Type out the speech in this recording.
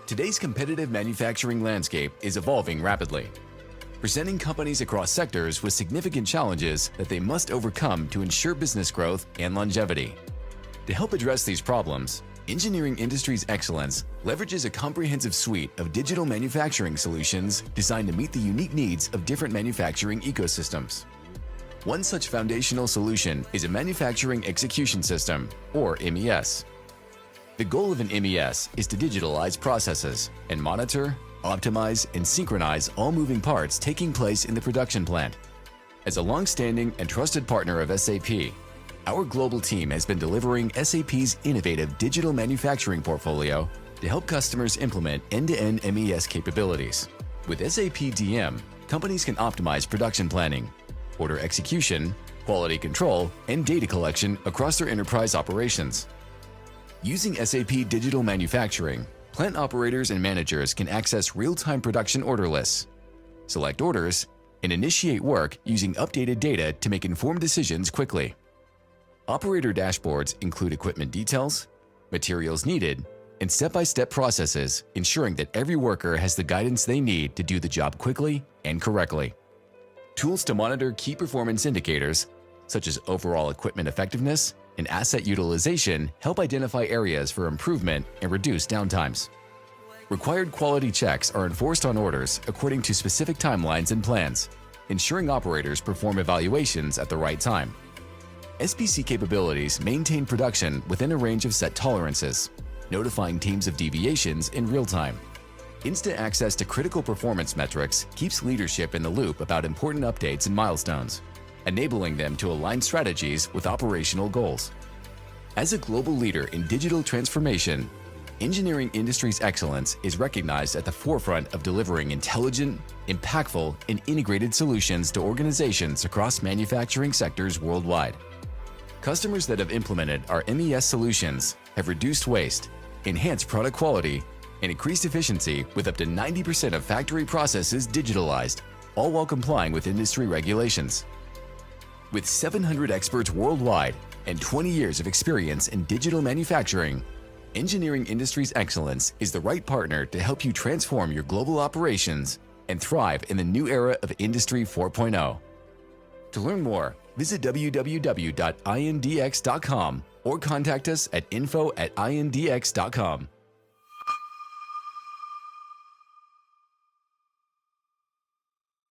Today's competitive manufacturing landscape is evolving rapidly, presenting companies across sectors with significant challenges that they must overcome to ensure business growth and longevity. To help address these problems, Engineering Industries Excellence leverages a comprehensive suite of digital manufacturing solutions designed to meet the unique needs of different manufacturing ecosystems. One such foundational solution is a Manufacturing Execution System, or MES. The goal of an MES is to digitalize processes and monitor, optimize, and synchronize all moving parts taking place in the production plant. As a long-standing and trusted partner of SAP, our global team has been delivering SAP's innovative digital manufacturing portfolio to help customers implement end-to-end MES capabilities. With SAP DM, companies can optimize production planning, order execution, quality control, and data collection across their enterprise operations. Using SAP Digital Manufacturing, plant operators and managers can access real-time production order lists, select orders, and initiate work using updated data to make informed decisions quickly. Operator dashboards include equipment details, materials needed, and step-by-step processes, ensuring that every worker has the guidance they need to do the job quickly and correctly. Tools to monitor key performance indicators, such as overall equipment effectiveness and asset utilization, help identify areas for improvement and reduce downtimes. Required quality checks are enforced on orders according to specific timelines and plans, ensuring operators perform evaluations at the right time. SPC capabilities maintain production within a range of set tolerances, notifying teams of deviations in real time. Instant access to critical performance metrics keeps leadership in the loop about important updates and milestones, enabling them to align strategies with operational goals. As a global leader in digital transformation, Engineering Industries Excellence is recognized at the forefront of delivering intelligent, impactful, and integrated solutions to organizations across manufacturing sectors worldwide. Customers that have implemented our MES solutions have reduced waste, enhanced product quality, and increased efficiency with up to 90% of factory processes digitalized, all while complying with industry regulations. With 700 experts worldwide and 20 years of experience in digital manufacturing, Engineering Industries Excellence is the right partner to help you transform your global operations and thrive in the new era of Industry 4.0. To learn more, visit www.indx.com or contact us at info@indx.com.